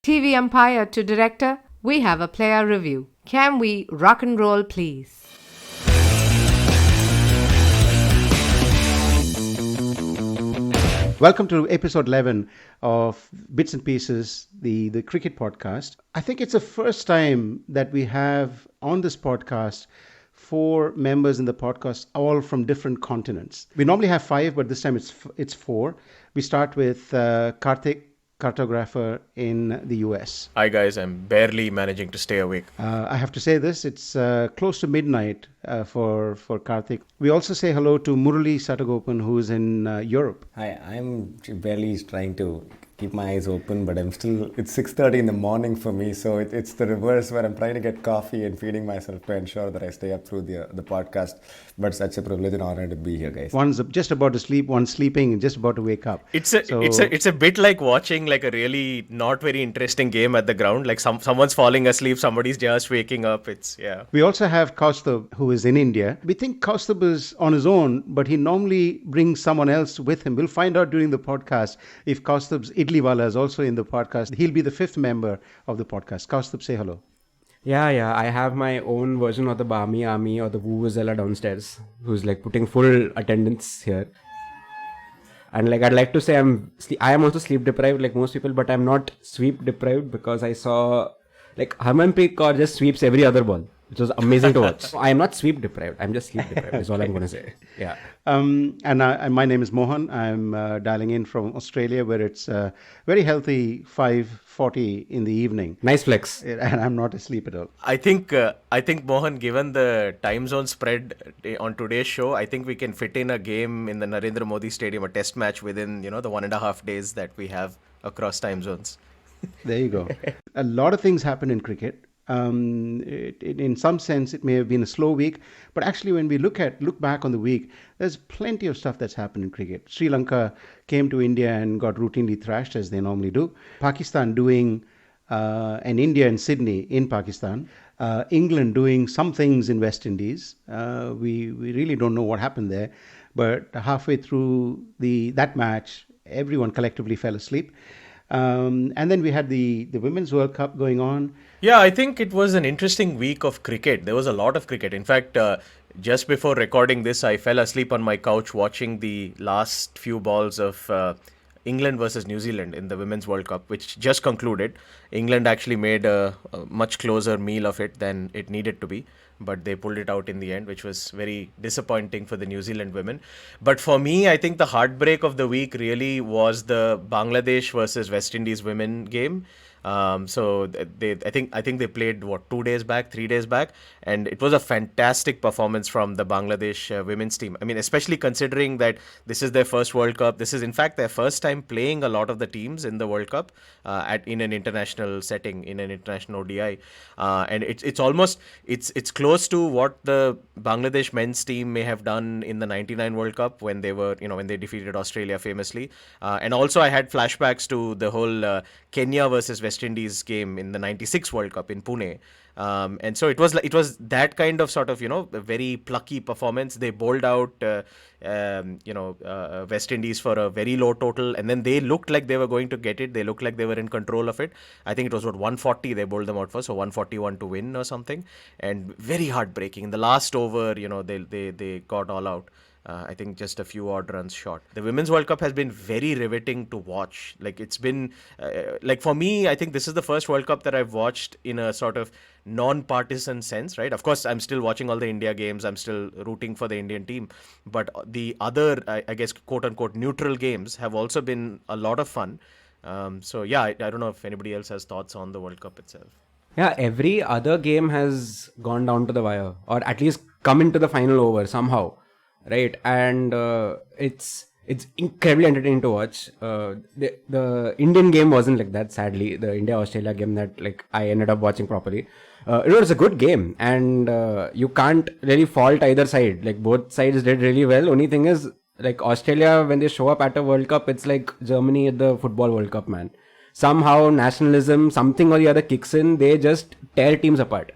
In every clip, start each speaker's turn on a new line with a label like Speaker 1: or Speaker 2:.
Speaker 1: TV umpire to director, we have a player review. Can we rock and roll, please?
Speaker 2: Welcome to episode 11 of Bits and Pieces, the cricket podcast. I think it's the first time that we have on this podcast 4 members in the podcast, all from different continents. We normally have 5, but this time it's 4. We start with Karthik, cartographer in the US.
Speaker 3: Hi guys, I'm barely managing to stay awake.
Speaker 2: I have to say this, it's close to midnight for Karthik. We also say hello to Murali Satagopan, who's in Europe.
Speaker 4: Hi, I'm barely trying to keep my eyes open, but it's 6:30 in the morning for me, so it's the reverse where I'm trying to get coffee and feeding myself to ensure that I stay up through the podcast. But such a privilege and honor to be here, guys.
Speaker 2: One's just about to sleep, one's sleeping and just about to wake up.
Speaker 3: It's a bit like watching like a really not very interesting game at the ground. Like someone's falling asleep, somebody's just waking up.
Speaker 2: We also have Kaustubh, who is in India. We think Kaustubh is on his own, but he normally brings someone else with him. We'll find out during the podcast if Kaustubh's Idliwala is also in the podcast. He'll be the 5th member of the podcast. Kaustubh, say hello.
Speaker 5: Yeah. I have my own version of the Barmy Army or the Vuvuzela downstairs, who's like putting full attendance here. And like I'd like to say I am also sleep deprived like most people, but I'm not sweep deprived because I saw like Harmanpreet Kaur just sweeps every other ball, which was amazing to watch. I am not sweep deprived. I'm just sleep deprived is all I'm going to say. Yeah.
Speaker 2: And my name is Mohan. I'm dialing in from Australia, where it's very healthy 5:40 in the evening.
Speaker 5: Nice flex.
Speaker 2: And I'm not asleep at all.
Speaker 3: I think Mohan, given the time zone spread on today's show, I think we can fit in a game in the Narendra Modi Stadium, a test match within the 1.5 days that we have across time zones.
Speaker 2: There you go. A lot of things happen in cricket. In some sense, it may have been a slow week, but actually when we look back on the week, there's plenty of stuff that's happened in cricket. Sri Lanka came to India and got routinely thrashed, as they normally do. Pakistan doing and India and Sydney in Pakistan. England doing some things in West Indies. We really don't know what happened there, but halfway through that match, everyone collectively fell asleep. And then we had the Women's World Cup going on.
Speaker 3: Yeah, I think it was an interesting week of cricket. There was a lot of cricket. In fact, just before recording this, I fell asleep on my couch watching the last few balls of England versus New Zealand in the Women's World Cup, which just concluded. England actually made a much closer meal of it than it needed to be, but they pulled it out in the end, which was very disappointing for the New Zealand women. But for me, I think the heartbreak of the week really was the Bangladesh versus West Indies women game. So I think they played 3 days back, and it was a fantastic performance from the Bangladesh women's team. I mean, especially considering that this is their first World Cup. This is in fact their first time playing a lot of the teams in the World Cup in an international setting, in an international ODI, and it's close to what the Bangladesh men's team may have done in the '99 World Cup when they were when they defeated Australia famously, and also I had flashbacks to the whole Kenya versus West Indies game in the '96 World Cup in Pune, and so it was that kind of sort of a very plucky performance. They bowled out West Indies for a very low total, and then they looked like they were going to get it. They looked like they were in control of it. I think it was 140 they bowled them out for, so 141 to win or something, and very heartbreaking. In the last over, they got all out. I think just a few odd runs short. The Women's World Cup has been very riveting to watch. Like it's been, for me, I think this is the first World Cup that I've watched in a sort of non-partisan sense, right? Of course, I'm still watching all the India games. I'm still rooting for the Indian team. But the other, I guess, quote-unquote, neutral games have also been a lot of fun. I don't know if anybody else has thoughts on the World Cup itself.
Speaker 5: Yeah, every other game has gone down to the wire, or at least come into the final over somehow. Right, and it's incredibly entertaining to watch. The Indian game wasn't like that, sadly. The India-Australia game that like I ended up watching properly. It was a good game, and you can't really fault either side. Like both sides did really well. Only thing is, like Australia, when they show up at a World Cup, it's like Germany at the Football World Cup, man. Somehow nationalism, something or the other kicks in. They just tear teams apart.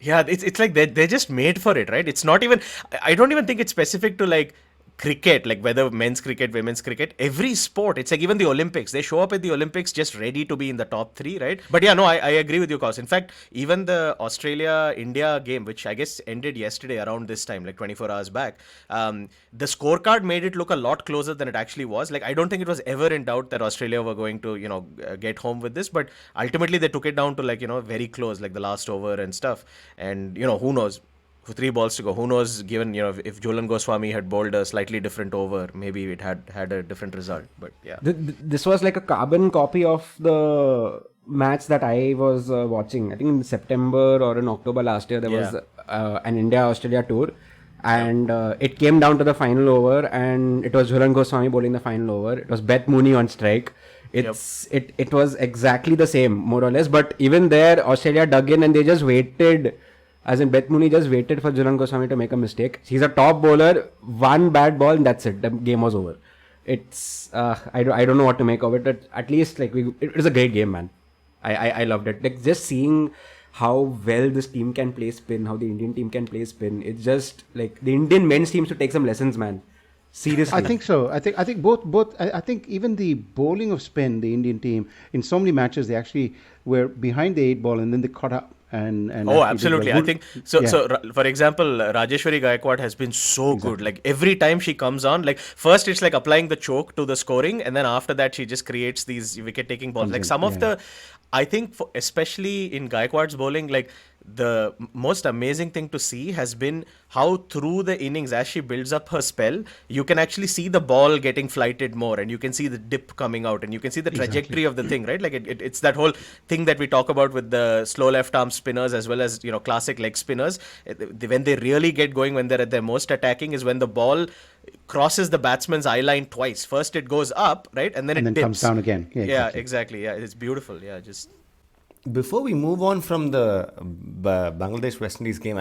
Speaker 3: Yeah, it's like they're just made for it, right? It's not even, I don't even think it's specific to like cricket, like whether men's cricket, women's cricket, every sport, it's like even the Olympics, they show up at the Olympics just ready to be in the top 3, right? But yeah, no, I agree with you, Kaus. In fact, even the Australia-India game, which I guess ended yesterday around this time, like 24 hours back, the scorecard made it look a lot closer than it actually was. Like, I don't think it was ever in doubt that Australia were going to, get home with this, but ultimately they took it down to like, very close, like the last over and stuff. And, who knows? 3 balls to go. Who knows, given, if Jhulan Goswami had bowled a slightly different over, maybe it had a different result. But yeah.
Speaker 5: This was like a carbon copy of the match that I was watching. I think in September or in October last year, there was an India-Australia tour. And it came down to the final over, and it was Jhulan Goswami bowling the final over. It was Beth Mooney on strike. It was exactly the same, more or less. But even there, Australia dug in and they just waited. As in, Beth Mooney just waited for Jhulan Goswami to make a mistake. He's a top bowler, one bad ball, and that's it. The game was over. It's I don't know what to make of it. But at least it was a great game, man. I loved it. Like, just seeing how well this team can play spin, how the Indian team can play spin. It's just like the Indian men's teams to take some lessons, man. Seriously.
Speaker 2: I think so. I think both. I think even the bowling of spin, the Indian team in so many matches, they actually were behind the 8 ball and then they caught up. And
Speaker 3: absolutely. I think so. Yeah. So, for example, Rajeshwari Gaikwad has been so good. Like, every time she comes on, like, first it's like applying the choke to the scoring, and then after that she just creates these wicket-taking balls. Like, some of the, I think, especially in Gaikwad's bowling, like, the most amazing thing to see has been how through the innings, as she builds up her spell, you can actually see the ball getting flighted more, and you can see the dip coming out, and you can see the trajectory of the thing, right? Like, it's that whole thing that we talk about with the slow left arm spinners as well as, classic leg spinners. When they really get going, when they're at their most attacking, is when the ball crosses the batsman's eye line twice. First it goes up, right? And then it dips.
Speaker 2: Comes down again.
Speaker 3: Yeah, exactly. Yeah, it's beautiful. Yeah, just...
Speaker 4: Before we move on from the Bangladesh-West Indies game,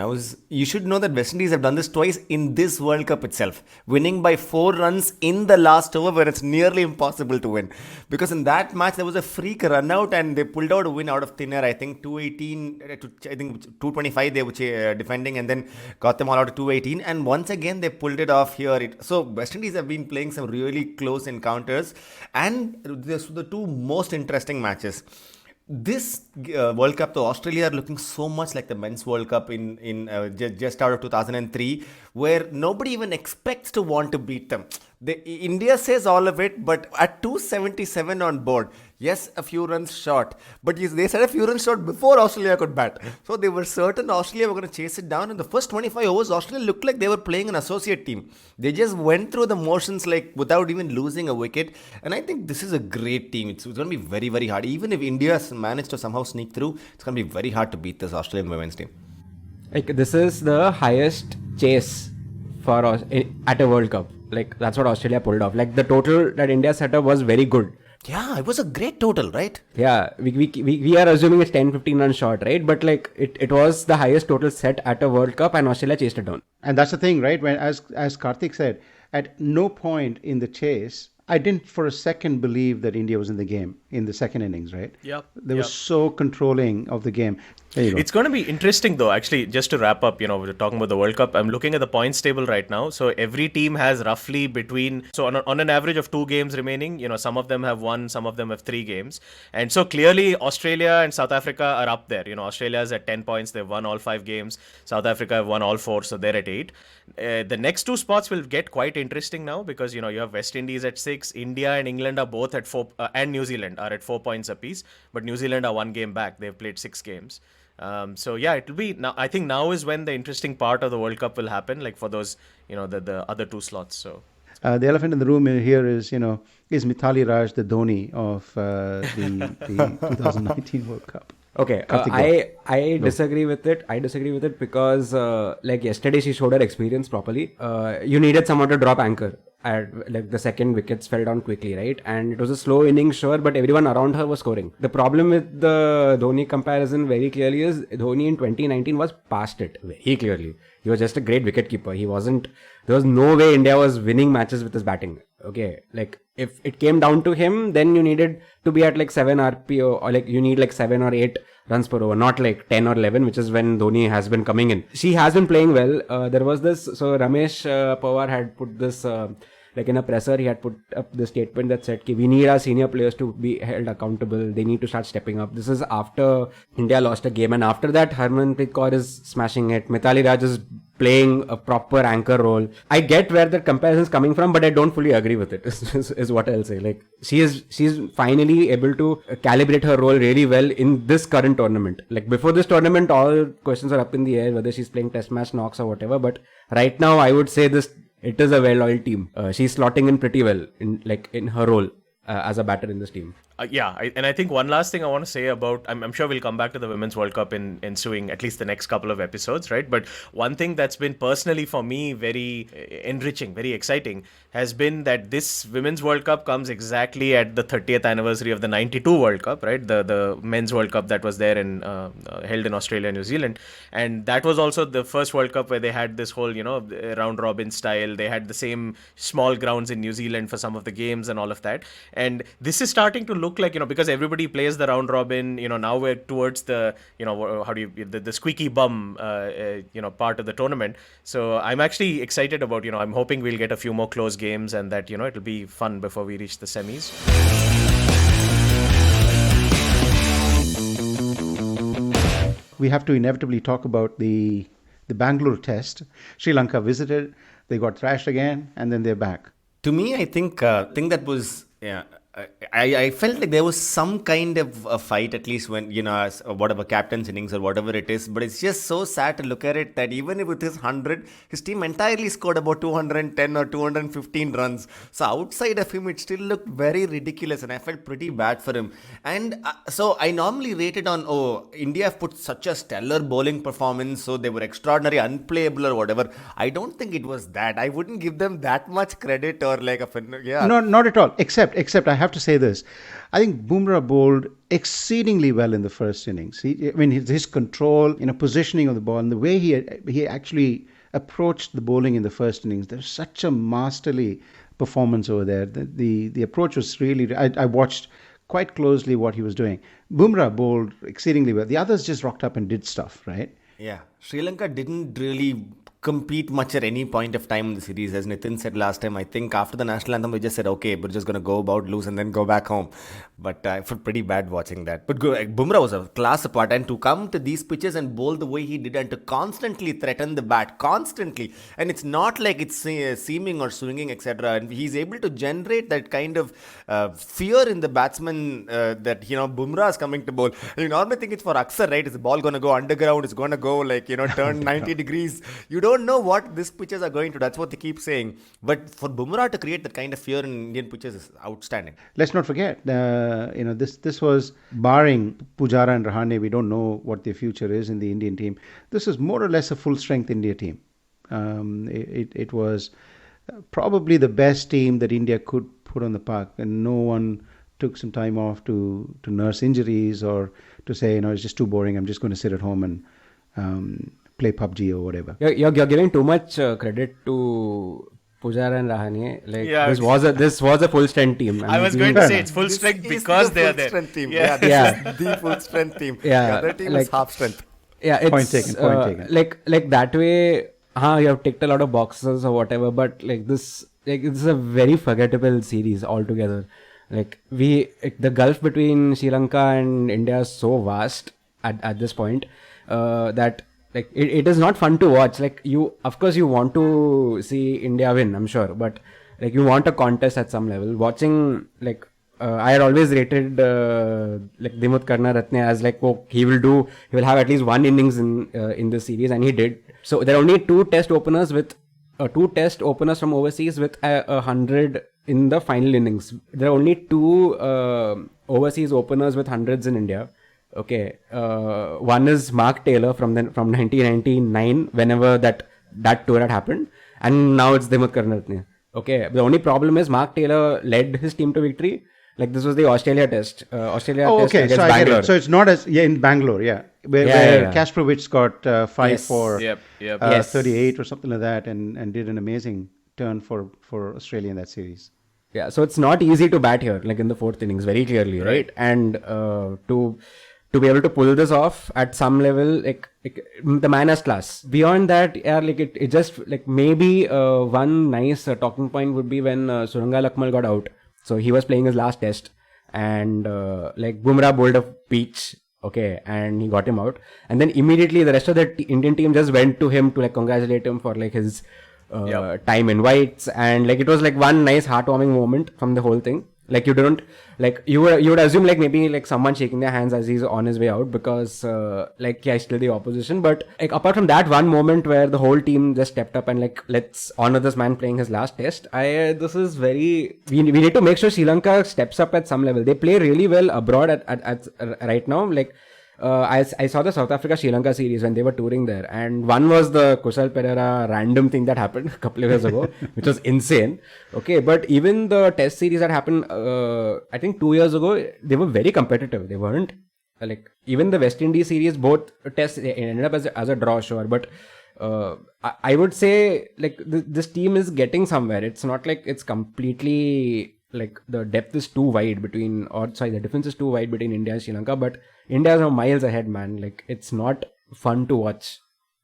Speaker 4: you should know that West Indies have done this twice in this World Cup itself, winning by 4 runs in the last over where it's nearly impossible to win. Because in that match, there was a freak run out and they pulled out a win out of thin air. I think 218, I think 225 they were defending, and then got them all out to 218. And once again, they pulled it off here. So West Indies have been playing some really close encounters, and this were the 2 most interesting matches. This World Cup, though, Australia are looking so much like the men's World Cup in just out of 2003, where nobody even expects to want to beat them. India says all of it, but at 277 on board, yes, a few runs short, but they said a few runs short before Australia could bat. So they were certain Australia were going to chase it down. In the first 25 overs, Australia looked like they were playing an associate team. They just went through the motions like without even losing a wicket. And I think this is a great team. It's going to be very, very hard. Even if India managed to somehow sneak through, it's going to be very hard to beat this Australian women's team.
Speaker 5: Like, this is the highest chase for us at a World Cup. Like, that's what Australia pulled off. Like, the total that India set up was very good.
Speaker 4: Yeah, it was a great total, right?
Speaker 5: Yeah, we are assuming it's 10-15 runs short, right? But like, it was the highest total set at a World Cup, and Australia chased it down.
Speaker 2: And that's the thing, right? When as Karthik said, at no point in the chase, I didn't for a second believe that India was in the game in the second innings, right?
Speaker 3: Yeah.
Speaker 2: They were so controlling of the game. There you go.
Speaker 3: It's going to be interesting, though, actually, just to wrap up, we're talking about the World Cup. I'm looking at the points table right now. So every team has roughly on an average of 2 games remaining, some of them have 1, some of them have 3 games. And so clearly Australia and South Africa are up there. Australia's at 10 points. They've won all 5 games. South Africa have won all 4, so they're at 8. The next 2 spots will get quite interesting now because, you have West Indies at 6. India and England are both at 4, and New Zealand are at 4 points apiece. But New Zealand are 1 game back. They've played 6 games. So yeah, it'll be now. I think now is when the interesting part of the World Cup will happen, like for those, the other 2 slots. So
Speaker 2: the elephant in the room here is Mithali Raj the Dhoni of the 2019 World Cup.
Speaker 5: Okay, I disagree with it. I disagree with it because like yesterday she showed her experience properly. You needed someone to drop anchor. Like the second wickets fell down quickly, right? And it was a slow innings, sure, but everyone around her was scoring. The problem with the Dhoni comparison very clearly is Dhoni in 2019 was past it very clearly. He was just a great wicketkeeper. There was no way India was winning matches with his batting. Okay, like if it came down to him, then you needed to be at like 7 RPO or like you need like 7 or 8 runs per over, not like 10 or 11, which is when Dhoni has been coming in. She has been playing well. There was this, so Ramesh Pawar had put this, like in a presser, he had put up the statement that said, we need our senior players to be held accountable. They need to start stepping up. This is after India lost a game. And after that, Harmanpreet Kaur is smashing it. Mithali Raj is playing a proper anchor role. I get where the comparison is coming from, but I don't fully agree with it, is what I'll say. Like, she's finally able to calibrate her role really well in this current tournament. Like, before this tournament, all questions are up in the air, whether she's playing test match knocks or whatever. But right now, I would say it is a well-oiled team. She's slotting in pretty well in her role as a batter in this team.
Speaker 3: And I think one last thing I want to say about, I'm sure we'll come back to the Women's World Cup in ensuing at least the next couple of episodes, right? But one thing that's been personally for me very enriching, very exciting, has been that this Women's World Cup comes exactly at the 30th anniversary of the 92 World Cup, right? The Men's World Cup that was there and held in Australia and New Zealand. And that was also the first World Cup where they had this whole, round robin style. They had the same small grounds in New Zealand for some of the games and all of that. And this is starting to look like, because everybody plays the round robin, now we're towards the, the squeaky bum, part of the tournament. So I'm actually excited about, I'm hoping we'll get a few more close games and that, it'll be fun before we reach the semis.
Speaker 2: We have to inevitably talk about the Bangalore test. Sri Lanka visited, they got thrashed again, and then they're back.
Speaker 4: To me, I think that was, I felt like there was some kind of a fight, at least when, as whatever captain's innings or whatever it is. But it's just so sad to look at it that even with his 100, his team entirely scored about 210 or 215 runs. So outside of him, it still looked very ridiculous and I felt pretty bad for him. And so I normally rated on, India have put such a stellar bowling performance, so they were extraordinary, unplayable or whatever. I don't think it was that. I wouldn't give them that much credit or like
Speaker 2: No, not at all. Except I have to say this. I think Bumrah bowled exceedingly well in the first innings. His control, positioning of the ball and the way he actually approached the bowling in the first innings. There was such a masterly performance over there. The approach was really. I watched quite closely what he was doing. Bumrah bowled exceedingly well. The others just rocked up and did stuff, right?
Speaker 4: Yeah, Sri Lanka didn't really compete much at any point of time in the series. As Nitin said last time, I think after the national anthem, we just said, okay, we're just going to go about, lose and then go back home. But I felt pretty bad watching that. But Bumrah was a class apart. And to come to these pitches and bowl the way he did and to constantly threaten the bat, constantly. And it's not like it's seaming or swinging, etc. And he's able to generate that kind of fear in the batsman that, Bumrah is coming to bowl. And you normally think it's for Aksar, right? Is the ball going to go underground? It's going to go turn 90 degrees. You don't know what these pitches are going to. That's what they keep saying. But for Bumrah to create that kind of fear in Indian pitches is outstanding.
Speaker 2: Let's not forget, this was barring Pujara and Rahane. We don't know what their future is in the Indian team. This is more or less a full-strength India team. It was probably the best team that India could put on the park, and no one took some time off to nurse injuries or to say, it's just too boring. I'm just going to sit at home and play PUBG or whatever.
Speaker 5: You're giving too much credit to Pujara and Rahane. This was a full strength team.
Speaker 3: I was going to say it's full strength because they are there.
Speaker 4: Team. This is the full strength team. The other team is half strength.
Speaker 5: Yeah, it's
Speaker 2: point taken.
Speaker 5: Like that way. You have ticked a lot of boxes or whatever, but this is a very forgettable series altogether. The gulf between Sri Lanka and India is so vast at this point that it is not fun to watch. Of course you want to see India win, I'm sure, but you want a contest at some level. Watching I had always rated Dimut Karnaratne as he will have at least one innings in this series, and he did. So there are only two test openers from overseas with 100 in the final innings. There are only two overseas openers with hundreds in India. Okay, one is Mark Taylor from 1999, whenever that tour had happened, and now it's Dimut Karnaratne. Okay, the only problem is Mark Taylor led his team to victory. This was the Australia test. Test against
Speaker 2: so I
Speaker 5: Bangalore.
Speaker 2: get it. So it's not in Bangalore, where Kasparovich got 5 for 38 or something like that, and did an amazing turn for Australia in that series.
Speaker 5: Yeah, so it's not easy to bat here, in the fourth innings, very clearly, right? And to to be able to pull this off at some level, like the man has class. Beyond that, yeah, like it just like maybe one nice talking point would be when Suranga Lakmal got out. So he was playing his last test, and like Bumrah bowled a peach, okay, and he got him out. And then immediately the rest of the Indian team just went to him to like congratulate him for like his time in whites, and like it was like one nice heartwarming moment from the whole thing. Like you don't like you would assume like maybe like someone shaking their hands as he's on his way out because like yeah, he's still the opposition. But like apart from that one moment where the whole team just stepped up and like let's honor this man playing his last test, this is very we need to make sure Sri Lanka steps up at some level. They play really well abroad at right now. Like I saw the South Africa Sri Lanka series when they were touring there, and one was the Kusal Perera random thing that happened a couple of years ago, which was insane. Okay, but even the Test series that happened, I think 2 years ago, they were very competitive. They weren't like even the West Indies series, both tests they ended up as a draw, sure, but. I would say like this team is getting somewhere. It's not like it's completely like the depth is too wide between, or sorry, the difference is too wide between India and Sri Lanka, but India is now miles ahead, man. Like it's not fun to watch.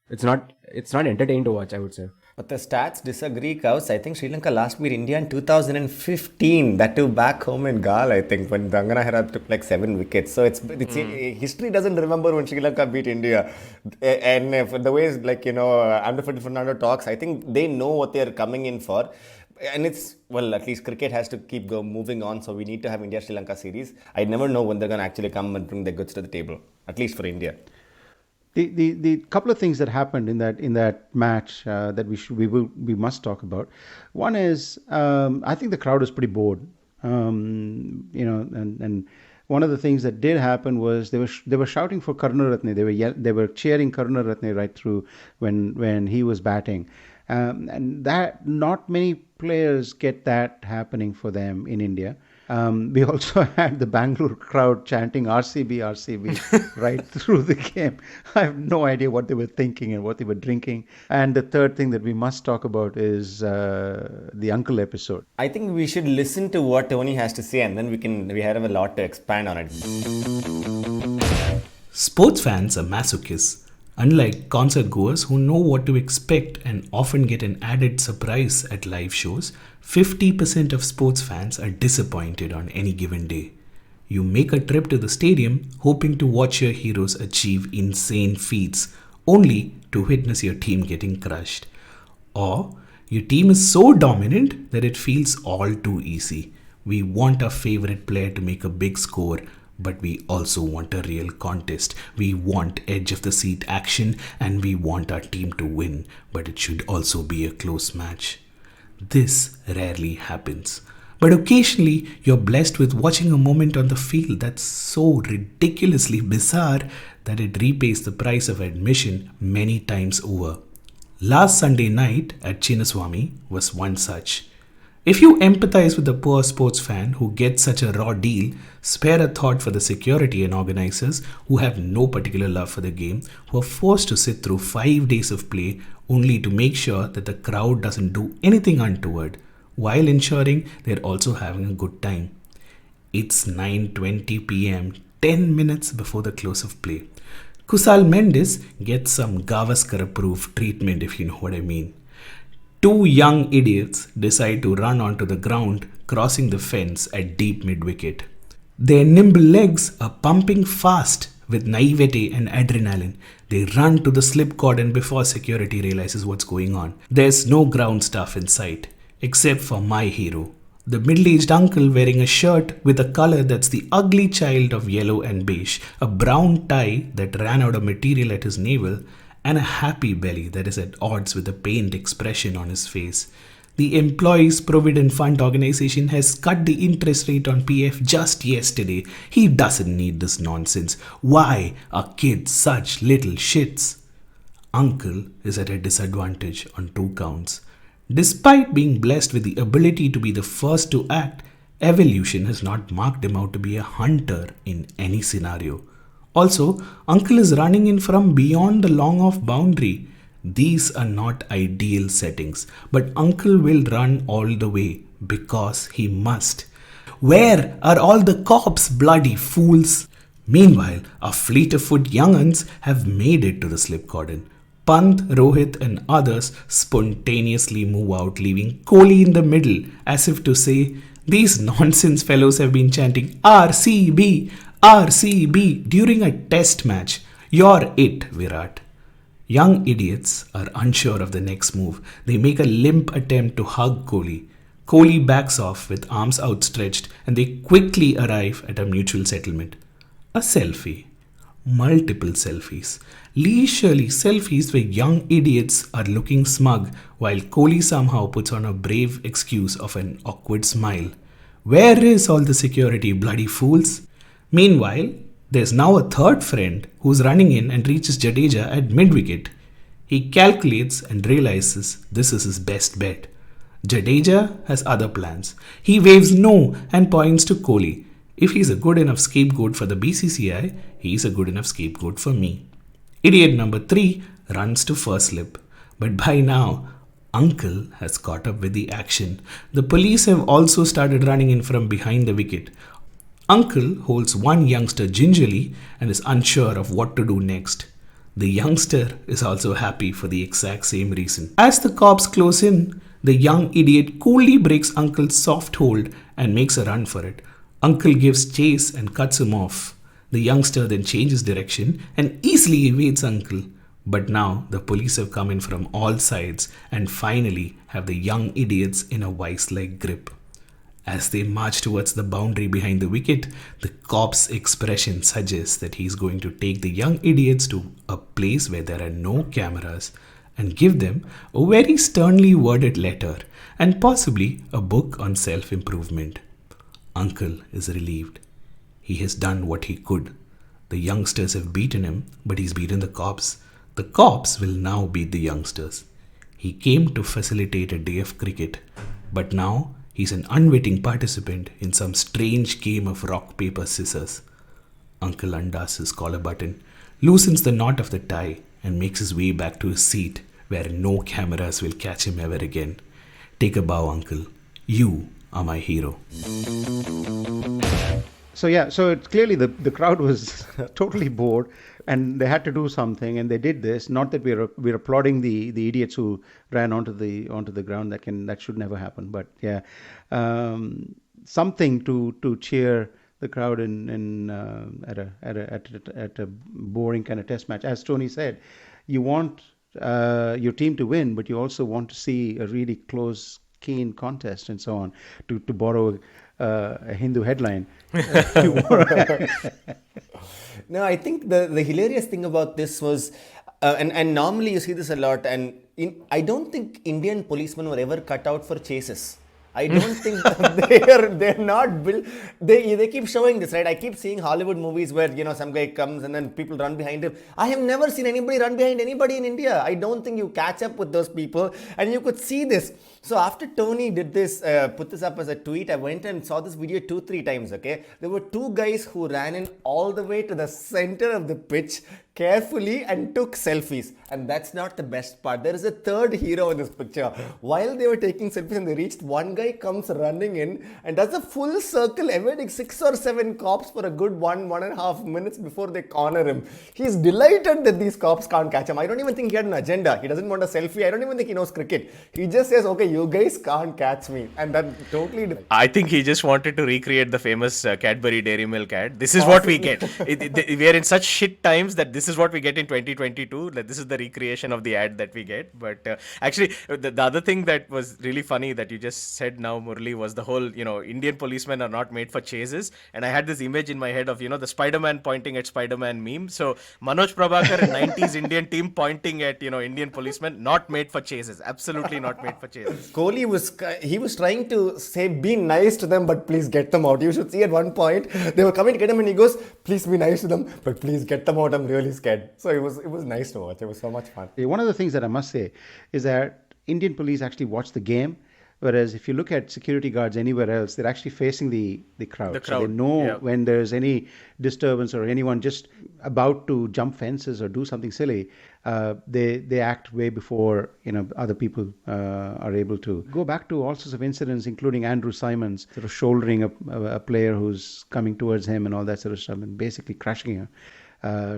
Speaker 5: It's not entertaining to watch, I would say.
Speaker 4: But the stats disagree, Kaus. I think Sri Lanka last beat India in 2015. That too back home in Gal, I think, when Dangana Hera took like 7 wickets. So it's history doesn't remember when Sri Lanka beat India. And for the way like Amdapati Fernando talks, I think they know what they're coming in for. And it's, well, at least cricket has to keep moving on. So we need to have India-Sri Lanka series. I never know when they're going to actually come and bring their goods to the table, at least for India.
Speaker 2: The couple of things that happened in that match that we must talk about. One is I think the crowd was pretty bored, and one of the things that did happen was they were shouting for Karunaratne. They were cheering Karunaratne right through when he was batting, and that not many players get that happening for them in India. We also had the Bangalore crowd chanting RCB, RCB right through the game. I have no idea what they were thinking and what they were drinking. And the third thing that we must talk about is the uncle episode.
Speaker 4: I think we should listen to what Tony has to say, and then we have a lot to expand on it.
Speaker 6: Sports fans are masochists. Unlike concert goers who know what to expect and often get an added surprise at live shows, 50% of sports fans are disappointed on any given day. You make a trip to the stadium hoping to watch your heroes achieve insane feats, only to witness your team getting crushed. Or your team is so dominant that it feels all too easy. We want our favorite player to make a big score, but we also want a real contest. We want edge of the seat action, and we want our team to win, but it should also be a close match. This rarely happens. But occasionally, you're blessed with watching a moment on the field that's so ridiculously bizarre that it repays the price of admission many times over. Last Sunday night at Chinnaswamy was one such. If you empathize with the poor sports fan who gets such a raw deal, spare a thought for the security and organizers who have no particular love for the game, who are forced to sit through 5 days of play only to make sure that the crowd doesn't do anything untoward, while ensuring they're also having a good time. It's 9:20 p.m., 10 minutes before the close of play. Kusal Mendes gets some Gavaskar-approved treatment, if you know what I mean. 2 young idiots decide to run onto the ground, crossing the fence at deep mid-wicket. Their nimble legs are pumping fast with naivete and adrenaline. They run to the slip cord, and before security realizes what's going on, there's no ground staff in sight, except for my hero, the middle-aged uncle wearing a shirt with a color that's the ugly child of yellow and beige, a brown tie that ran out of material at his navel, and a happy belly that is at odds with the pained expression on his face. The Employees Provident Fund organization has cut the interest rate on PF just yesterday. He doesn't need this nonsense. Why are kids such little shits? Uncle is at a disadvantage on 2 counts. Despite being blessed with the ability to be the first to act, evolution has not marked him out to be a hunter in any scenario. Also, Uncle is running in from beyond the long-off boundary. These are not ideal settings, but Uncle will run all the way because he must. Where are all the cops, bloody fools? Meanwhile, a fleet of foot young'uns have made it to the slip cordon. Pant, Rohit, and others spontaneously move out, leaving Kohli in the middle, as if to say, these nonsense fellows have been chanting RCB, RCB during a test match. You're it, Virat. Young idiots are unsure of the next move. They make a limp attempt to hug Kohli. Kohli backs off with arms outstretched and they quickly arrive at a mutual settlement. A selfie. Multiple selfies. Leisurely selfies where young idiots are looking smug while Kohli somehow puts on a brave excuse of an awkward smile. Where is all the security, bloody fools? Meanwhile, there's now a third friend who's running in and reaches Jadeja at mid-wicket. He calculates and realizes this is his best bet. Jadeja has other plans. He waves no and points to Kohli. If he's a good enough scapegoat for the BCCI, he's a good enough scapegoat for me. Idiot number 3 runs to first slip. But by now, Uncle has caught up with the action. The police have also started running in from behind the wicket. Uncle holds one youngster gingerly and is unsure of what to do next. The youngster is also happy for the exact same reason. As the cops close in, the young idiot coolly breaks Uncle's soft hold and makes a run for it. Uncle gives chase and cuts him off. The youngster then changes direction and easily evades Uncle. But now the police have come in from all sides and finally have the young idiots in a vice-like grip. As they march towards the boundary behind the wicket, the cop's expression suggests that he's going to take the young idiots to a place where there are no cameras and give them a very sternly worded letter and possibly a book on self-improvement. Uncle is relieved. He has done what he could. The youngsters have beaten him, but he's beaten the cops. The cops will now beat the youngsters. He came to facilitate a day of cricket, but now he's an unwitting participant in some strange game of rock, paper, scissors. Uncle undoes his collar button, loosens the knot of the tie, and makes his way back to his seat where no cameras will catch him ever again. Take a bow, Uncle. You are my hero.
Speaker 2: So yeah, so it's clearly the crowd was totally bored, and they had to do something, and they did this. Not that we're applauding the idiots who ran onto the ground. That should never happen. But yeah, something to cheer the crowd at a boring kind of test match. As Tony said, you want your team to win, but you also want to see a really close, keen contest and so on. To borrow a Hindu headline.
Speaker 4: No, I think the hilarious thing about this was, and normally you see this a lot, and I don't think Indian policemen were ever cut out for chases. I don't think they're not built. They keep showing this, right? I keep seeing Hollywood movies where some guy comes and then people run behind him. I have never seen anybody run behind anybody in India. I don't think you catch up with those people, and you could see this. So after Tony did this, put this up as a tweet, I went and saw this video 2-3 times. Okay, there were 2 guys who ran in all the way to the center of the pitch carefully and took selfies. And that's not the best part. There is a third hero in this picture. While they were taking selfies and they reached, one guy comes running in and does a full circle, evading 6 or 7 cops for a good 1.5 minutes before they corner him. He's delighted that these cops can't catch him. I don't even think he had an agenda. He doesn't want a selfie. I don't even think he knows cricket. He just says, okay, you guys can't catch me. And that totally...
Speaker 3: I think he just wanted to recreate the famous Cadbury Dairy Milk ad. This is what we get. We are in such shit times that this is what we get in 2022. That this is the recreation of the ad that we get. But actually, the other thing that was really funny that you just said now, Murli, was the whole, Indian policemen are not made for chases. And I had this image in my head of, the Spider-Man pointing at Spider-Man meme. So Manoj Prabhakar and 90s Indian team pointing at, Indian policemen, not made for chases. Absolutely not made for chases.
Speaker 4: Kohli was trying to say, be nice to them, but please get them out. You should see at one point, they were coming to get him and he goes, please be nice to them, but please get them out. I'm really scared. So it was nice to watch. It was so much fun.
Speaker 2: One of the things that I must say is that Indian police actually watched the game. Whereas if you look at security guards anywhere else, they're actually facing the crowd.
Speaker 3: The
Speaker 2: So they
Speaker 3: crowd,
Speaker 2: know
Speaker 3: yeah.
Speaker 2: when there's any disturbance or anyone just about to jump fences or do something silly, they act way before other people are able to. Go back to all sorts of incidents, including Andrew Simons sort of shouldering a player who's coming towards him and all that sort of stuff, and basically crashing him.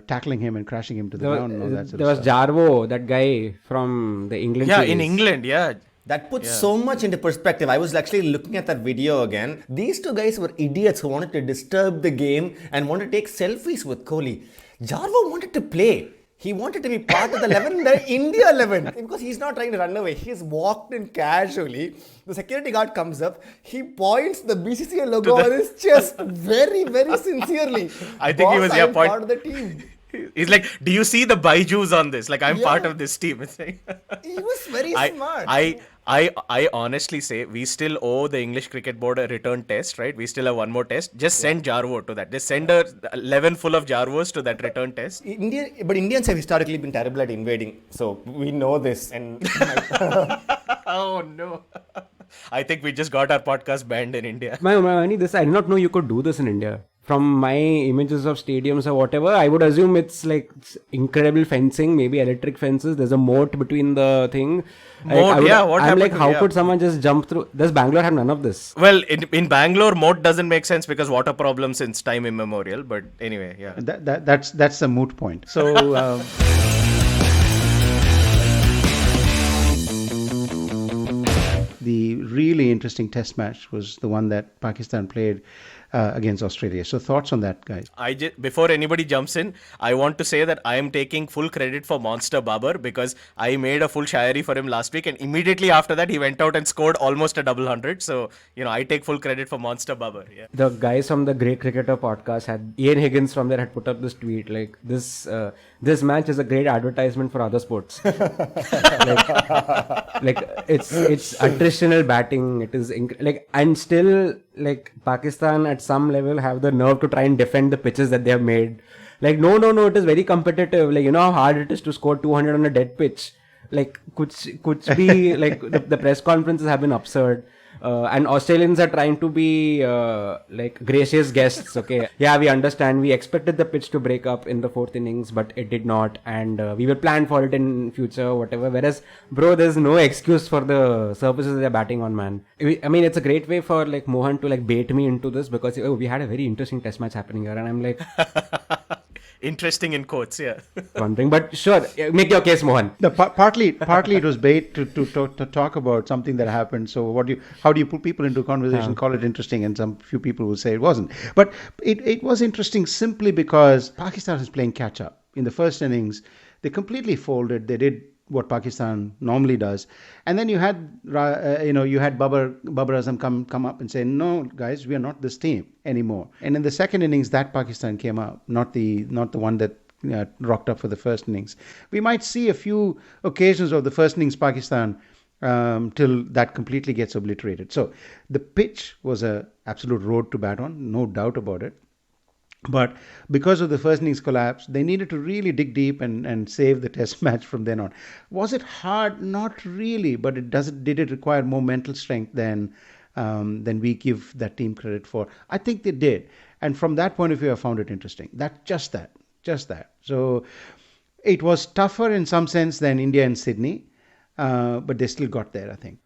Speaker 2: Tackling him and crashing him to the ground and all that sort
Speaker 5: there
Speaker 2: of
Speaker 5: was
Speaker 2: stuff.
Speaker 5: Jarvo, that guy from the England
Speaker 3: Yeah,
Speaker 5: series.
Speaker 3: in England, yeah.
Speaker 4: That puts so much into perspective. I was actually looking at that video again. These two guys were idiots who wanted to disturb the game and wanted to take selfies with Kohli. Jarvo wanted to play. He wanted to be part of the 11, the India 11. Because he's not trying to run away. He's walked in casually. The security guard comes up. He points the BCCI logo on his chest very, very sincerely.
Speaker 3: I think he
Speaker 4: Boss,
Speaker 3: was
Speaker 4: I'm
Speaker 3: point.
Speaker 4: part of the team.
Speaker 3: He's like, do you see the Baijus on this? Like, I'm part
Speaker 4: Yeah.
Speaker 3: of this team. It's like,
Speaker 4: He was very smart.
Speaker 3: I honestly say we still owe the English Cricket Board a return test, right? We still have one more test. Just send Jarvo to that. Just send a 11 full of Jarvos to that return test.
Speaker 4: But Indians have historically been terrible at invading, so we know this. And
Speaker 3: Oh no. I think we just got our podcast banned in India.
Speaker 5: My this I did not know you could do this in India. From my images of stadiums or whatever, I would assume it's like incredible fencing, maybe electric fences. There's a moat between the thing.
Speaker 3: Moat, yeah, what
Speaker 5: I'm
Speaker 3: happened
Speaker 5: like,
Speaker 3: to-
Speaker 5: how
Speaker 3: yeah.
Speaker 5: could someone just jump through? Does Bangalore have none of this?
Speaker 3: Well, in Bangalore, moat doesn't make sense because water problems since time immemorial. But anyway, yeah.
Speaker 2: That's a moot point. So. The really interesting test match was the one that Pakistan played against Australia. So thoughts on that, guys?
Speaker 3: Before anybody jumps in, I want to say that I am taking full credit for Monster Babar because I made a full shayari for him last week, and immediately after that he went out and scored almost a double hundred. So I take full credit for Monster Babar. Yeah.
Speaker 5: The guys from the Great Cricketer podcast had Ian Higgins from there had put up this tweet like this match is a great advertisement for other sports. like it's attritional batting. It is and still like Pakistan at some level have the nerve to try and defend the pitches that they have made. Like no, it is very competitive. Like how hard it is to score 200 on a dead pitch. Like could be like the press conferences have been absurd. And Australians are trying to be like gracious guests. Okay, yeah, we understand. We expected the pitch to break up in the fourth innings, but it did not, and we will plan for it in future, whatever. Whereas, bro, there's no excuse for the surfaces they're batting on, man. I mean, it's a great way for like Mohan to like bait me into this because we had a very interesting test match happening here, and I'm like.
Speaker 3: Interesting in quotes, yeah.
Speaker 5: Wondering, but sure, make your case, Mohan.
Speaker 2: No, partly it was bait to talk about something that happened. So how do you put people into a conversation, call it interesting, and some few people will say it wasn't. But it was interesting simply because Pakistan is playing catch up. In the first innings, they completely folded. They did what Pakistan normally does, and then you had Babar Azam come up and say, no guys, we are not this team anymore. And in the second innings, that Pakistan came up, not the one that rocked up for the first innings. We might see a few occasions of the first innings Pakistan till that completely gets obliterated. So the pitch was a absolute road to bat on, no doubt about it. But because of the first innings collapse, they needed to really dig deep and save the test match from then on. Was it hard? Not really, but did it require more mental strength than we give that team credit for? I think they did. And from that point of view, I found it interesting. Just that. So it was tougher in some sense than India and Sydney, but they still got there, I think.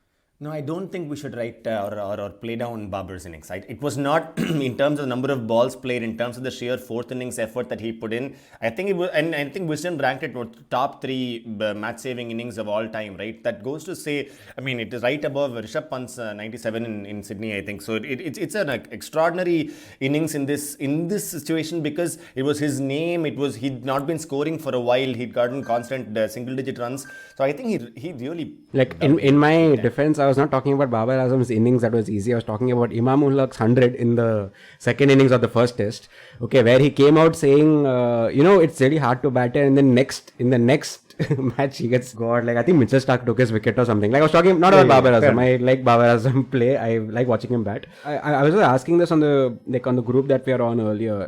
Speaker 4: No, I don't think we should write or play down Babar's innings. It was not in terms of the number of balls played, in terms of the sheer fourth innings effort that he put in. I think it was, and I think Wisden ranked it top 3 match-saving innings of all time. Right, that goes to say, I mean, it is right above Rishabh Pant's 97 in Sydney. I think so. It's an extraordinary innings in this situation because it was his name. He'd not been scoring for a while. He'd gotten constant single-digit runs. So I think he really
Speaker 5: in my defense, I was not talking about Babar Azam's innings that was easy. I was talking about Imamul-Haq's 100 in the second innings of the first test. Okay, where he came out saying, it's really hard to bat and then in the next match he gets got I think Mitchell Stark took his wicket or something. Like I was talking not about Babar Azam. I like Babar Azam play. I like watching him bat. I was asking this on the group that we are on earlier.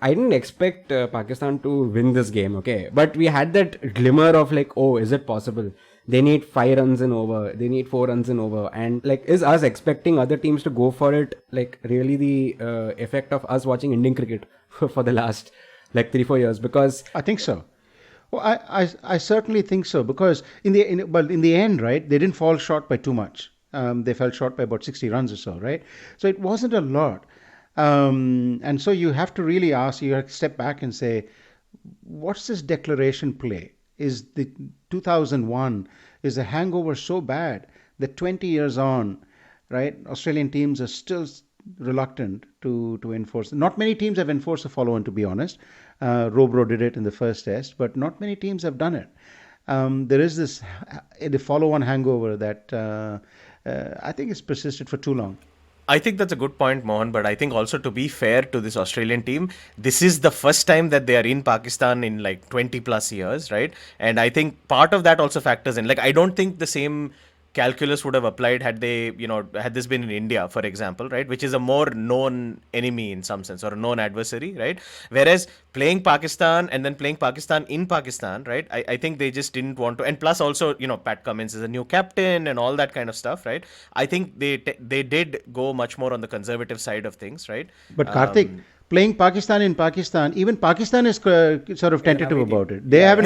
Speaker 5: I didn't expect Pakistan to win this game. Okay, but we had that glimmer of is it possible? they need 5 runs in over, they need 4 runs in over, and like, is us expecting other teams to go for it like really the effect of us watching Indian cricket for the last like 3-4 years? Because
Speaker 2: I think so. Well, I certainly think so, because in the end, right, they didn't fall short by too much. They fell short by about 60 runs or so, right? So it wasn't a lot. And so you have to really ask, you have to step back and say, what's this declaration play? Is the 2001, is the hangover so bad that 20 years on, right, Australian teams are still reluctant to enforce? Not many teams have enforced a follow-on, to be honest. Robro did it in the first test, but not many teams have done it. There is this the follow-on hangover that I think has persisted for too long.
Speaker 3: I think that's a good point, Mohan, but I think also, to be fair to this Australian team, this is the first time that they are in Pakistan in like 20 plus years, right? And I think part of that also factors in. Like, I don't think the same calculus would have applied had they, had this been in India, for example, right? Which is a more known enemy in some sense, or a known adversary, right? Whereas playing Pakistan and then playing Pakistan in Pakistan, right? I think they just didn't want to. And plus also, Pat Cummins is a new captain and all that kind of stuff, right? I think they did go much more on the conservative side of things, right?
Speaker 2: But Karthik, playing Pakistan in Pakistan, even Pakistan is sort of tentative about it. They haven't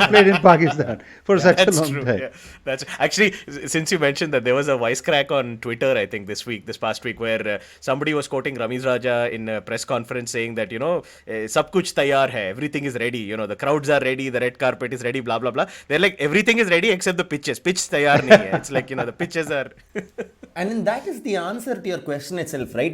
Speaker 2: played in Pakistan for such a long time.
Speaker 3: Yeah, that's actually, since you mentioned that, there was a wisecrack on Twitter, I think this past week, where somebody was quoting Ramiz Raja in a press conference saying that, sab kuch tayar hai, everything is ready, the crowds are ready, the red carpet is ready, blah blah blah. They're like, everything is ready except the pitches. Pitch tayar nahi hai. It's like, the pitches are.
Speaker 7: And then that is the answer to your question itself, right?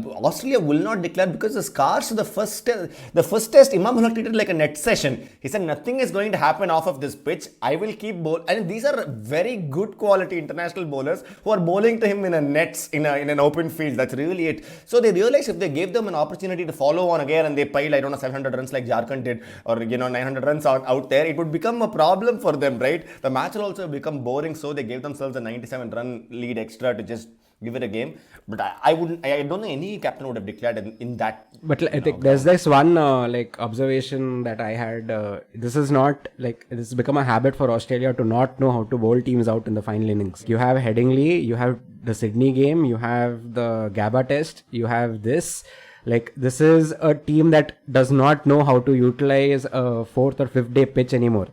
Speaker 7: Australia will not declare because the scars to the first test, Imam Ullah treated like a net session. He said nothing is going to happen off of this pitch. I will keep bowl. And these are very good quality international bowlers who are bowling to him in a nets in an open field. That's really it. So they realized if they gave them an opportunity to follow on again and they piled, 700 runs like Jharkhand did, or 900 runs out there, it would become a problem for them, right? The match will also become boring. So they gave themselves a 97 run lead extra to just give it a game. But I don't know any captain would have declared in that.
Speaker 5: But I think there's this one observation that I had. This is not like, this has become a habit for Australia to not know how to bowl teams out in the final innings. You have Headingley, you have the Sydney game, you have the Gabba test, you have this. Like, this is a team that does not know how to utilize a 4th or 5th day pitch anymore.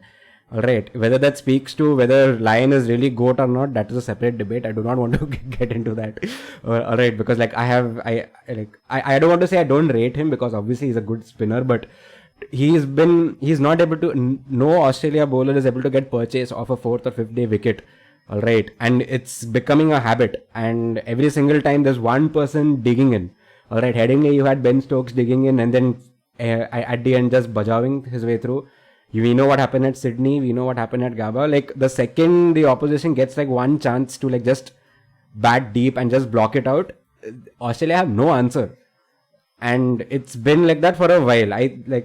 Speaker 5: Alright, whether that speaks to whether Lion is really GOAT or not, that is a separate debate. I do not want to get into that. Alright, because like I don't want to say I don't rate him, because obviously he's a good spinner, but he's not able to, no Australia bowler is able to get purchase off a 4th or 5th day wicket. Alright, and it's becoming a habit, and every single time there's one person digging in. Alright, Headingley, you had Ben Stokes digging in, and then at the end just bajawing his way through. We know what happened at Sydney. We know what happened at Gabba. Like, the second the opposition gets like one chance to like just bat deep and just block it out, Australia have no answer. And it's been like that for a while.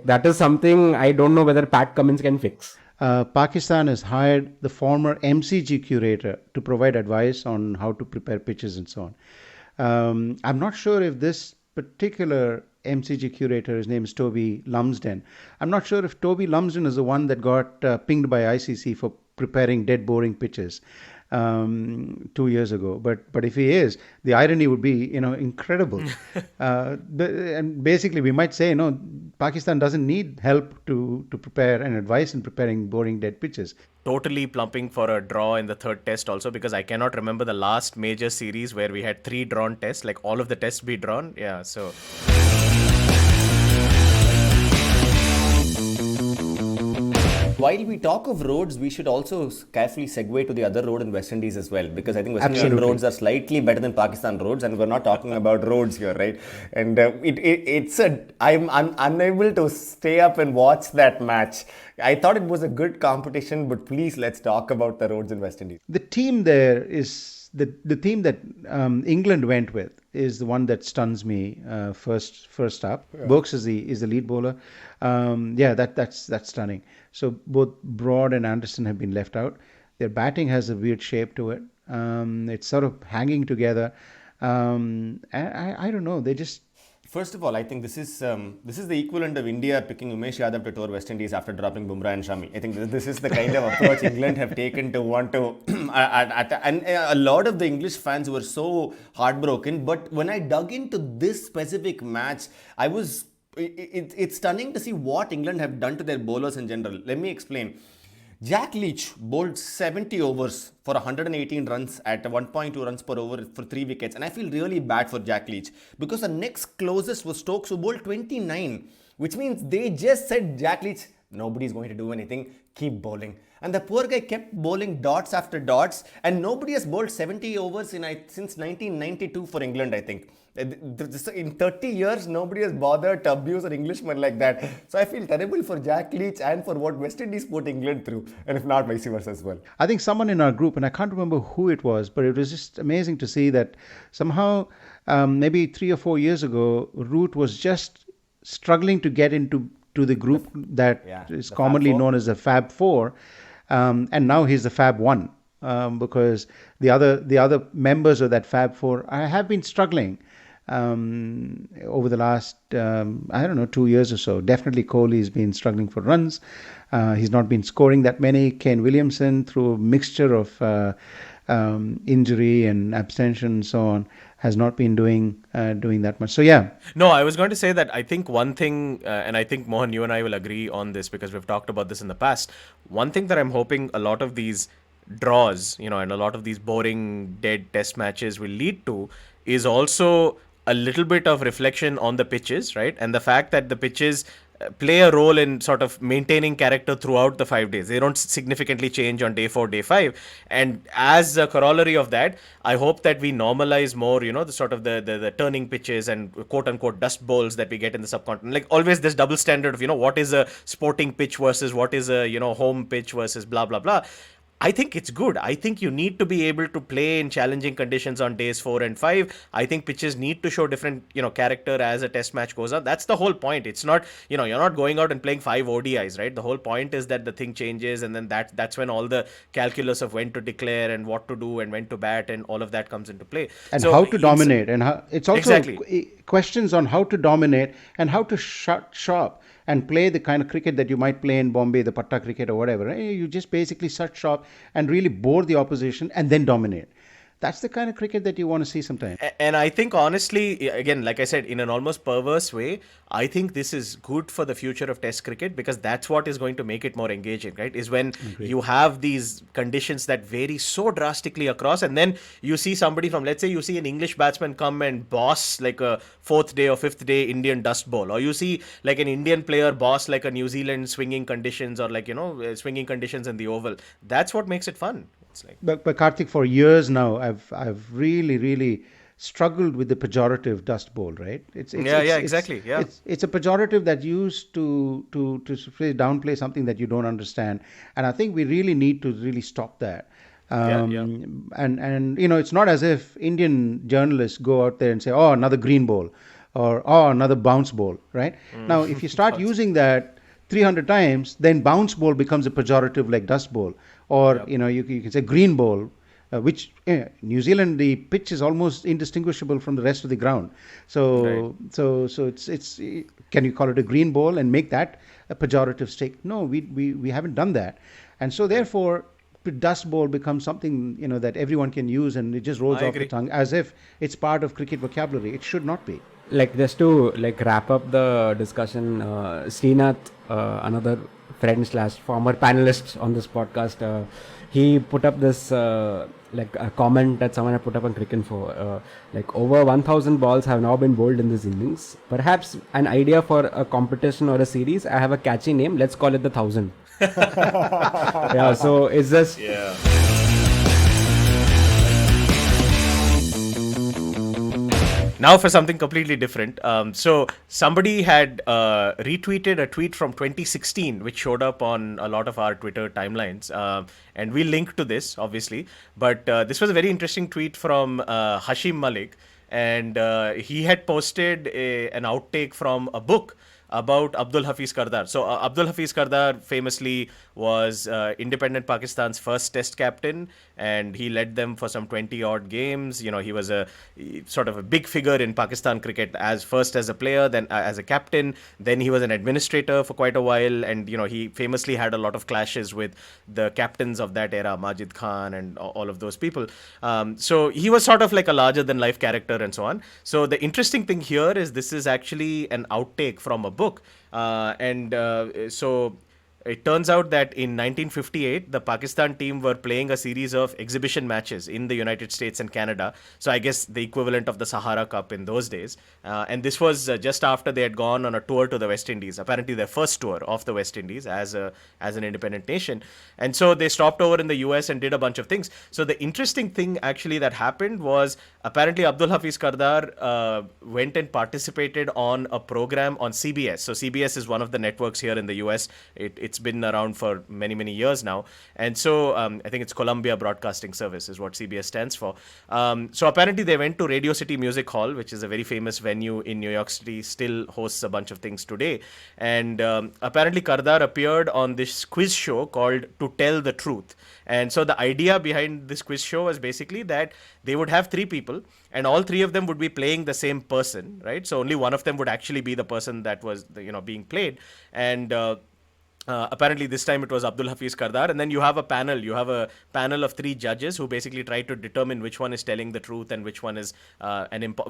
Speaker 5: That is something I don't know whether Pat Cummins can fix.
Speaker 2: Pakistan has hired the former MCG curator to provide advice on how to prepare pitches and so on. I'm not sure if this particular MCG curator, his name is Toby Lumsden. I'm not sure if Toby Lumsden is the one that got pinged by ICC for preparing dead boring pitches 2 years ago. But if he is, the irony would be, incredible. And basically, we might say, Pakistan doesn't need help to prepare and advice in preparing boring dead pitches.
Speaker 3: Totally plumping for a draw in the third test also, because I cannot remember the last major series where we had 3 drawn tests, like all of the tests be drawn. Yeah, so...
Speaker 7: While we talk of roads, we should also carefully segue to the other road in West Indies as well, because I think West Indian roads are slightly better than Pakistan roads, and we're not talking about roads here, right? And I'm unable to stay up and watch that match. I thought it was a good competition, but please, let's talk about the roads in West Indies.
Speaker 2: The team there is the team that England went with is the one that stuns me first up. Yeah. Burks is the lead bowler. That's stunning. So both Broad and Anderson have been left out. Their batting has a weird shape to it. It's sort of hanging together. I don't know. They just
Speaker 7: First of all, I think this is the equivalent of India picking Umesh Yadav to tour West Indies after dropping Bumrah and Shami. I think this is the kind of approach England have taken to want to, and a lot of the English fans were so heartbroken. But when I dug into this specific match, it's stunning to see what England have done to their bowlers in general. Let me explain. Jack Leach bowled 70 overs for 118 runs at 1.2 runs per over for 3 wickets. And I feel really bad for Jack Leach because the next closest was Stokes, who bowled 29, which means they just said, Jack Leach, nobody's going to do anything, keep bowling. And the poor guy kept bowling dots after dots, and nobody has bowled 70 overs since 1992 for England, I think. In 30 years, nobody has bothered to abuse an Englishman like that. So I feel terrible for Jack Leach and for what West Indies put England through, and if not, vice versa as well.
Speaker 2: I think someone in our group, and I can't remember who it was, but it was just amazing to see that somehow, maybe 3 or 4 years ago, Root was just struggling to get into the group that is commonly known as the Fab Four, and now he's the Fab One, because the other members of that Fab Four have been struggling over the last 2 years or so. Definitely Kohli's been struggling for runs. He's not been scoring that many. Kane Williamson, through a mixture of injury and abstention and so on, has not been doing that much. So yeah.
Speaker 3: No, I was going to say that I think one thing, and I think Mohan, you and I will agree on this because we've talked about this in the past. One thing that I'm hoping a lot of these draws, and a lot of these boring, dead test matches will lead to is also a little bit of reflection on the pitches, right? And the fact that the pitches play a role in sort of maintaining character throughout the 5 days. They don't significantly change on day 4, day 5. And as a corollary of that, I hope that we normalize more, the sort of the turning pitches and quote unquote dust bowls that we get in the subcontinent. Like always this double standard of, what is a sporting pitch versus what is a, home pitch versus blah, blah, blah. I think it's good. I think you need to be able to play in challenging conditions on days 4 and 5. I think pitches need to show different, character as a test match goes on. That's the whole point. It's not, you're not going out and playing 5 ODIs, right? The whole point is that the thing changes, and then that's when all the calculus of when to declare and what to do and when to bat and all of that comes into play.
Speaker 2: And so how to dominate, and how it's also questions on how to dominate and how to shut shop and play the kind of cricket that you might play in Bombay, the Patta cricket or whatever. You just basically shut shop and really bore the opposition and then dominate. That's the kind of cricket that you want to see sometimes.
Speaker 3: And I think, honestly, again, like I said, in an almost perverse way, I think this is good for the future of Test cricket, because that's what is going to make it more engaging, right? Is when you have these conditions that vary so drastically across, and then you see somebody from, let's say you see an English batsman come and boss like a 4th day or 5th day Indian dust bowl, or you see like an Indian player boss like a New Zealand swinging conditions, or like, swinging conditions in the Oval. That's what makes it fun.
Speaker 2: But Karthik, for years now, I've really struggled with the pejorative dust bowl, right?
Speaker 3: Exactly.
Speaker 2: It's a pejorative that used to downplay something that you don't understand, and I think we really need to really stop that. And it's not as if Indian journalists go out there and say, oh, another green bowl, or oh, another bounce bowl, right? Now, if you start using that 300 times, then bounce bowl becomes a pejorative like dust bowl. Or, you can say green bowl, which New Zealand, the pitch is almost indistinguishable from the rest of the ground. So it's can you call it a green bowl and make that a pejorative stick? No, we haven't done that. And so therefore, dust bowl becomes something, that everyone can use, and it just rolls off the tongue as if it's part of cricket vocabulary. It should not be.
Speaker 5: Like, just to wrap up the discussion, Srinath, another friend / former panelist on this podcast, he put up this a comment that someone had put up on Cricinfo. Over 1,000 balls have now been bowled in this innings. Perhaps an idea for a competition or a series. I have a catchy name. Let's call it the 1,000. Yeah. So it's just.
Speaker 3: Yeah. Now for something completely different. So somebody had retweeted a tweet from 2016, which showed up on a lot of our Twitter timelines. And we linked to this, obviously. But this was a very interesting tweet from Hashim Malik. And he had posted an outtake from a book about Abdul Hafiz Kardar. So Abdul Hafiz Kardar famously was independent Pakistan's first test captain, and he led them for some 20 odd games. He was a sort of a big figure in Pakistan cricket, as first as a player, then as a captain, then he was an administrator for quite a while, and he famously had a lot of clashes with the captains of that era, Majid Khan and all of those people. So he was sort of like a larger than life character and so on. So the interesting thing here is this is actually an outtake from a book, so it turns out that in 1958, the Pakistan team were playing a series of exhibition matches in the United States and Canada. So I guess the equivalent of the Sahara Cup in those days. And this was just after they had gone on a tour to the West Indies, apparently their first tour of the West Indies as an independent nation. And so they stopped over in the US and did a bunch of things. So the interesting thing actually that happened was apparently Abdul Hafiz Kardar went and participated on a program on CBS. So CBS is one of the networks here in the US. It's been around for many, many years now. And so I think it's Columbia Broadcasting Service is what CBS stands for. So apparently they went to Radio City Music Hall, which is a very famous venue in New York City, still hosts a bunch of things today. And apparently Kardar appeared on this quiz show called To Tell the Truth. And so the idea behind this quiz show was basically that they would have three people and all three of them would be playing the same person, right? So only one of them would actually be the person that was being played. And apparently this time it was Abdul Hafiz Kardar, and then you have a panel of three judges who basically try to determine which one is telling the truth and which one is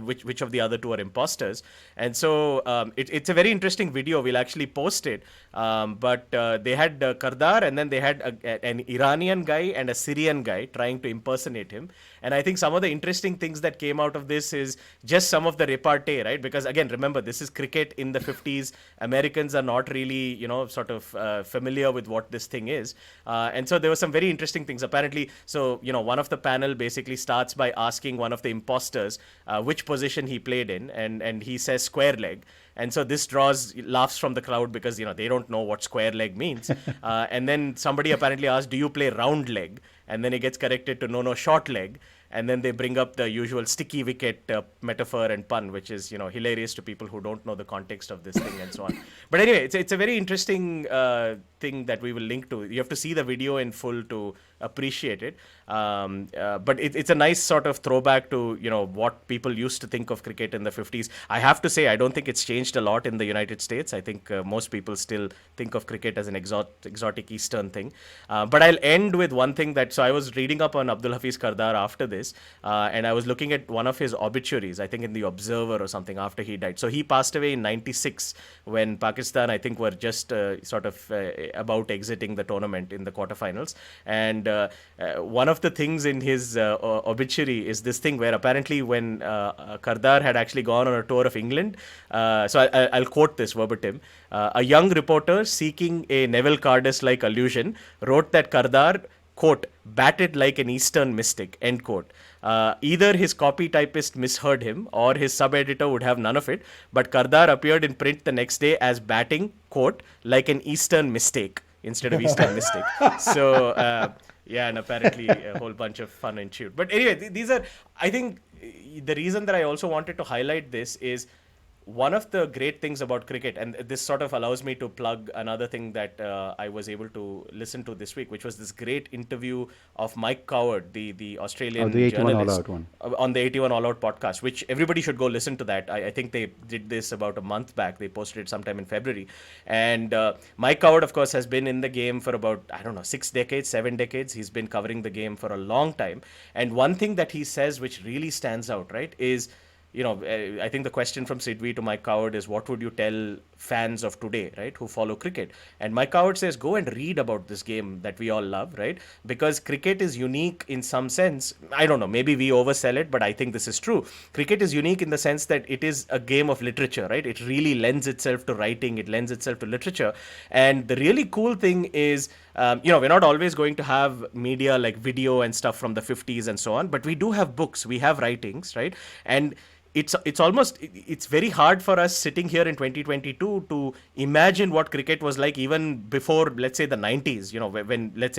Speaker 3: which of the other two are imposters. And so it's a very interesting video. We'll actually post it. But they had Kardar, and then they had an Iranian guy and a Syrian guy trying to impersonate him. And I think some of the interesting things that came out of this is just some of the repartee, right? Because again, remember, this is cricket in the 50s. Americans are not really, sort of familiar with what this thing is. And so there were some very interesting things. Apparently, so, one of the panel basically starts by asking one of the imposters which position he played in. And he says square leg. And so this draws laughs from the crowd because, they don't know what square leg means. And then somebody apparently asked, do you play round leg? And then it gets corrected to no, short leg. And then they bring up the usual sticky wicket metaphor and pun, which is, hilarious to people who don't know the context of this thing and so on. But anyway, it's a very interesting thing that we will link to. You have to see the video in full to appreciate it. But it's a nice sort of throwback to, what people used to think of cricket in the 50s. I have to say, I don't think it's changed a lot in the United States. I think most people still think of cricket as an exotic Eastern thing. But I'll end with one thing so I was reading up on Abdul Hafiz Kardar after this, and I was looking at one of his obituaries, I think in the Observer or something, after he died. So he passed away in 96 when Pakistan, I think, were just sort of about exiting the tournament in the quarterfinals. And one of the things in his obituary is this thing where apparently when Kardar had actually gone on a tour of England, so I'll quote this verbatim, a young reporter seeking a Neville Cardus-like allusion wrote that Kardar, quote, batted like an Eastern mystic, end quote. Either his copy typist misheard him or his sub-editor would have none of it, but Kardar appeared in print the next day as batting, quote, like an Eastern mistake instead of Eastern mystic. So, yeah, and apparently a whole bunch of fun ensued. But anyway, these are, I think, the reason that I also wanted to highlight this is one of the great things about cricket, and this sort of allows me to plug another thing that I was able to listen to this week, which was this great interview of Mike Coward, the Australian
Speaker 2: the 81
Speaker 3: journalist,
Speaker 2: All Out one.
Speaker 3: On the 81 All Out podcast, which everybody should go listen to that. I think they did this about a month back. They posted it sometime in February. And Mike Coward, of course, has been in the game for about, 7 decades. He's been covering the game for a long time. And one thing that he says, which really stands out, right, is, I think the question from Sidvi to Mike Coward is, what would you tell fans of today, right, who follow cricket? And Mike Coward says, go and read about this game that we all love, right? Because cricket is unique in some sense. I don't know, maybe we oversell it, but I think this is true. Cricket is unique in the sense that it is a game of literature, right? It really lends itself to writing. It lends itself to literature. And the really cool thing is, we're not always going to have media like video and stuff from the 50s and so on, but we do have books, we have writings, right? And it's very hard for us sitting here in 2022 to imagine what cricket was like even before, let's say, the 90s,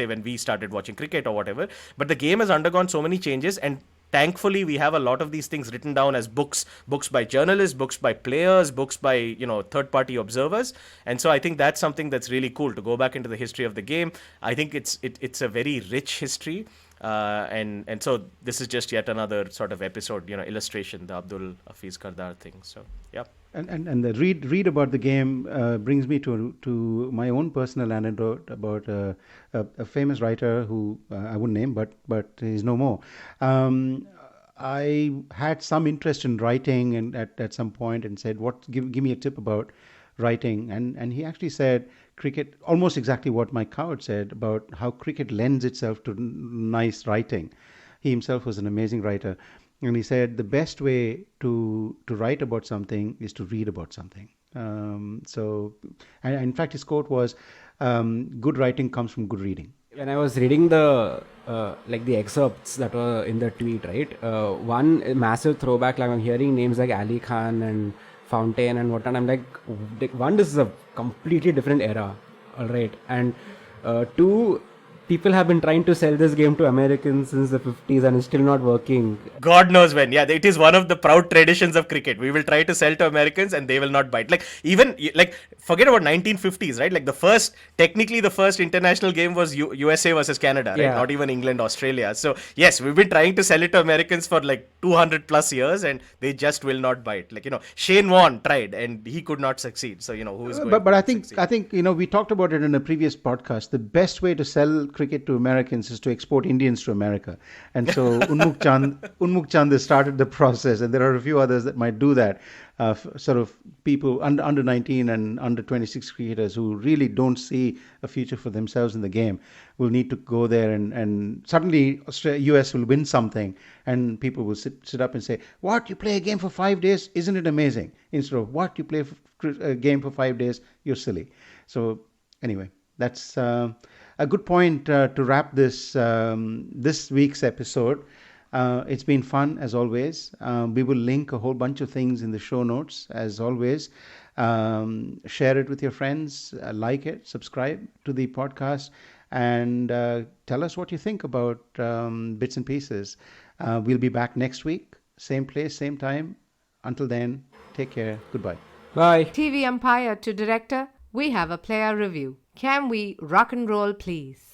Speaker 3: when we started watching cricket or whatever. But the game has undergone so many changes, and thankfully we have a lot of these things written down as books by journalists, books by players, books by third party observers. And so I think that's something that's really cool to go back into the history of the game. I think it's a very rich history. And so this is just yet another sort of episode, illustration, the Abdul Hafiz Kardar thing. So yeah.
Speaker 2: And the read about the game brings me to my own personal anecdote about a famous writer who I wouldn't name, but he's no more. I had some interest in writing, and at some point, and said, give me a tip about writing, and he actually said cricket, almost exactly what Mike Coward said about how cricket lends itself to nice writing. He himself was an amazing writer. And he said the best way to write about something is to read about something. And in fact, his quote was, "Good writing comes from good reading."
Speaker 5: When I was reading the excerpts that were in the tweet, right? One massive throwback, like I'm hearing names like Ali Khan and Fountain and whatnot. I'm like, one, this is a completely different era, all right, and two, people have been trying to sell this game to Americans since the 50s and it's still not working.
Speaker 3: God knows when. Yeah, it is one of the proud traditions of cricket. We will try to sell to Americans and they will not bite. Forget about 1950s, right? Technically the first international game was USA versus Canada, right?
Speaker 5: Yeah.
Speaker 3: Not even England, Australia. So yes, we've been trying to sell it to Americans for 200 plus years and they just will not bite. Shane Warne tried and he could not succeed. So, who is going
Speaker 2: But
Speaker 3: to
Speaker 2: I think
Speaker 3: succeed?
Speaker 2: we talked about it in a previous podcast. The best way to sell cricket to Americans is to export Indians to America, and so Unmukh Chand has started the process, and there are a few others that might do that. Sort of people under 19 and under 26 cricketers who really don't see a future for themselves in the game will need to go there, and suddenly US will win something, and people will sit up and say, "What, you play a game for 5 days? Isn't it amazing?" Instead of, "What, you play a game for 5 days? You're silly." So anyway, that's a good point to wrap this week's episode. It's been fun as always. We will link a whole bunch of things in the show notes as always. Share it with your friends, like it, subscribe to the podcast, and tell us what you think about Bits and Pieces. We'll be back next week, same place, same time. Until then, take care. Goodbye.
Speaker 5: Bye.
Speaker 1: TV umpire to director, we have a player review. Can we rock and roll, please?